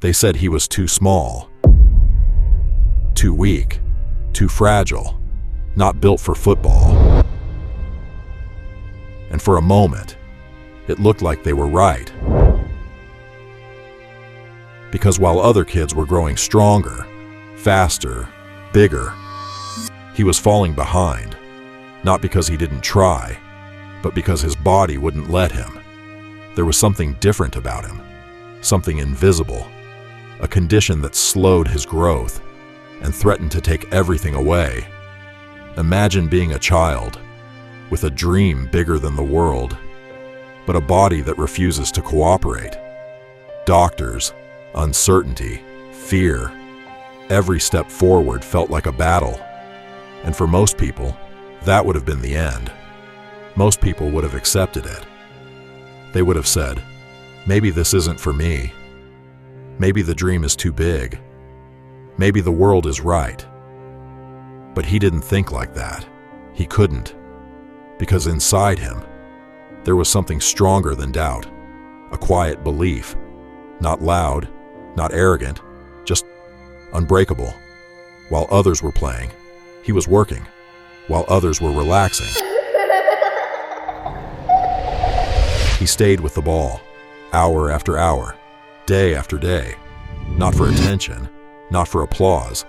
They said he was too small, too weak, too fragile, not built for football. And for a moment, it looked like they were right. Because while other kids were growing stronger, faster, bigger, he was falling behind, not because he didn't try, but because his body wouldn't let him. There was something different about him, something invisible, a condition that slowed his growth and threatened to take everything away. Imagine being a child with a dream bigger than the world, but a body that refuses to cooperate. Doctors, uncertainty, fear. Every step forward felt like a battle. And for most people, that would have been the end. Most people would have accepted it. They would have said, maybe this isn't for me. Maybe the dream is too big. Maybe the world is right. But he didn't think like that. He couldn't. Because inside him, there was something stronger than doubt. A quiet belief. Not loud, not arrogant, just unbreakable. While others were playing, he was working. While others were relaxing, he stayed with the ball, hour after hour, day after day, not for attention, not for applause,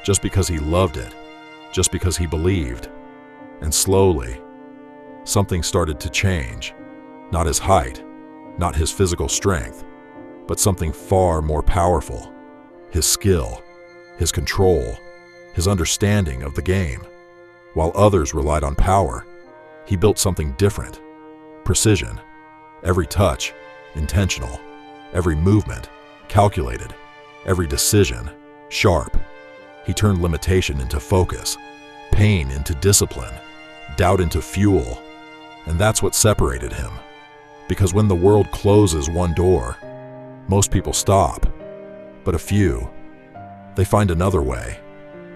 just because he loved it, just because he believed. And slowly, something started to change. Not his height, not his physical strength, but something far more powerful. His skill, his control, his understanding of the game. While others relied on power, he built something different. Precision. Every touch, intentional. Every movement, calculated. Every decision, sharp. He turned limitation into focus, pain into discipline, doubt into fuel. And that's what separated him. Because when the world closes one door, most people stop. But a few, they find another way.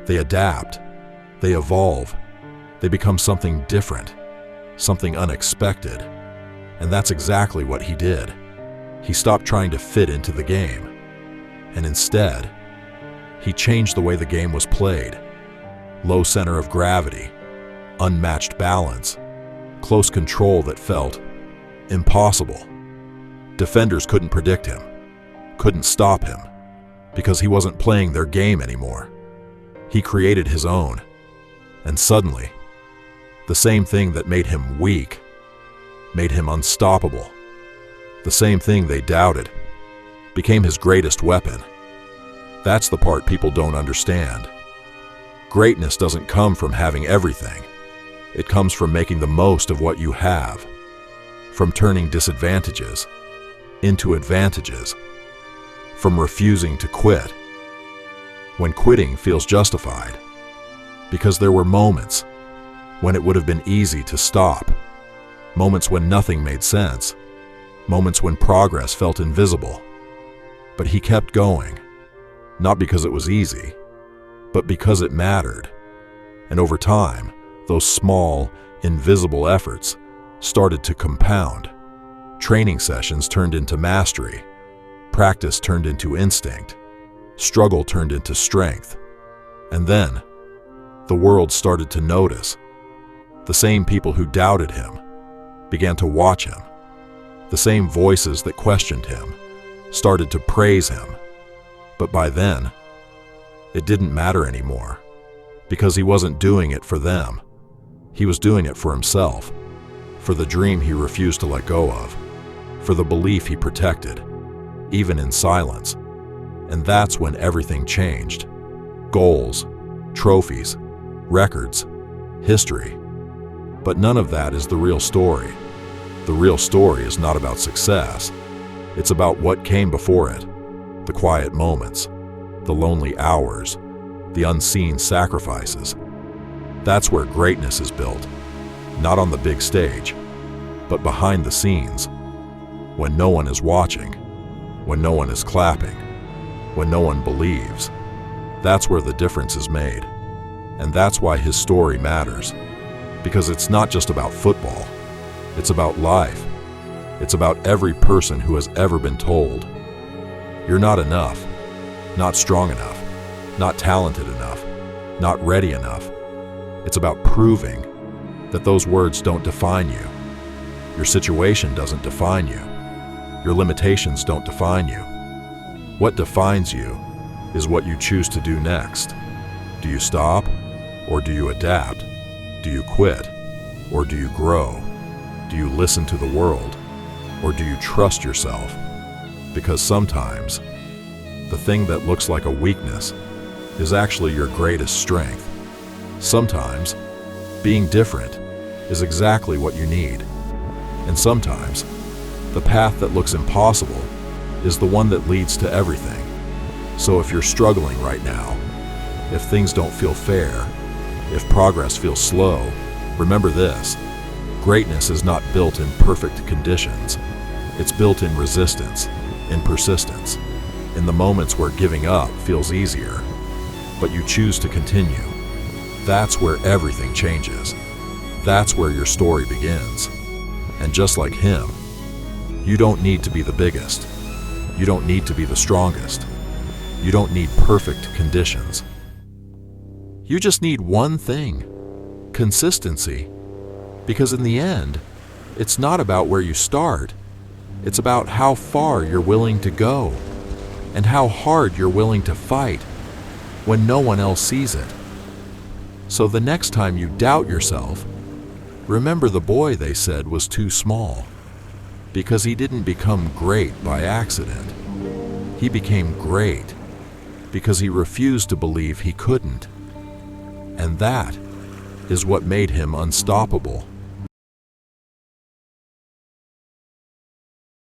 They adapt. They evolve. They become something different, something unexpected. And that's exactly what he did. He stopped trying to fit into the game. And instead, he changed the way the game was played. Low center of gravity, unmatched balance, close control that felt impossible. Defenders couldn't predict him, couldn't stop him, because he wasn't playing their game anymore. He created his own. And suddenly, the same thing that made him weak made him unstoppable. The same thing they doubted became his greatest weapon. That's the part people don't understand. Greatness doesn't come from having everything. It comes from making the most of what you have, from turning disadvantages into advantages, from refusing to quit when quitting feels justified, because there were moments when it would have been easy to stop, moments when nothing made sense, moments when progress felt invisible. But he kept going, not because it was easy, but because it mattered. And over time, those small, invisible efforts started to compound. Training sessions turned into mastery. Practice turned into instinct. Struggle turned into strength. And then, the world started to notice. The same people who doubted him began to watch him. The same voices that questioned him started to praise him. But by then, it didn't matter anymore, because he wasn't doing it for them. He was doing it for himself, for the dream he refused to let go of, for the belief he protected, even in silence. And that's when everything changed. Goals, trophies, records, history. But none of that is the real story. The real story is not about success. It's about what came before it. The quiet moments, the lonely hours, the unseen sacrifices. That's where greatness is built, not on the big stage, but behind the scenes, when no one is watching, when no one is clapping, when no one believes. That's where the difference is made. And that's why his story matters, because it's not just about football, it's about life. It's about every person who has ever been told, "You're not enough, not strong enough, not talented enough, not ready enough." It's about proving that those words don't define you. Your situation doesn't define you. Your limitations don't define you. What defines you is what you choose to do next. Do you stop, or do you adapt? Do you quit, or do you grow? Do you listen to the world, or do you trust yourself? Because sometimes, the thing that looks like a weakness is actually your greatest strength. Sometimes, being different is exactly what you need. And sometimes, the path that looks impossible is the one that leads to everything. So if you're struggling right now, if things don't feel fair, if progress feels slow, remember this: greatness is not built in perfect conditions. It's built in resistance, in persistence, in the moments where giving up feels easier, but you choose to continue. That's where everything changes. That's where your story begins. And just like him, you don't need to be the biggest. You don't need to be the strongest. You don't need perfect conditions. You just need one thing: consistency. Because in the end, it's not about where you start. It's about how far you're willing to go and how hard you're willing to fight when no one else sees it. So the next time you doubt yourself, remember the boy they said was too small, because he didn't become great by accident. He became great because he refused to believe he couldn't. And that is what made him unstoppable.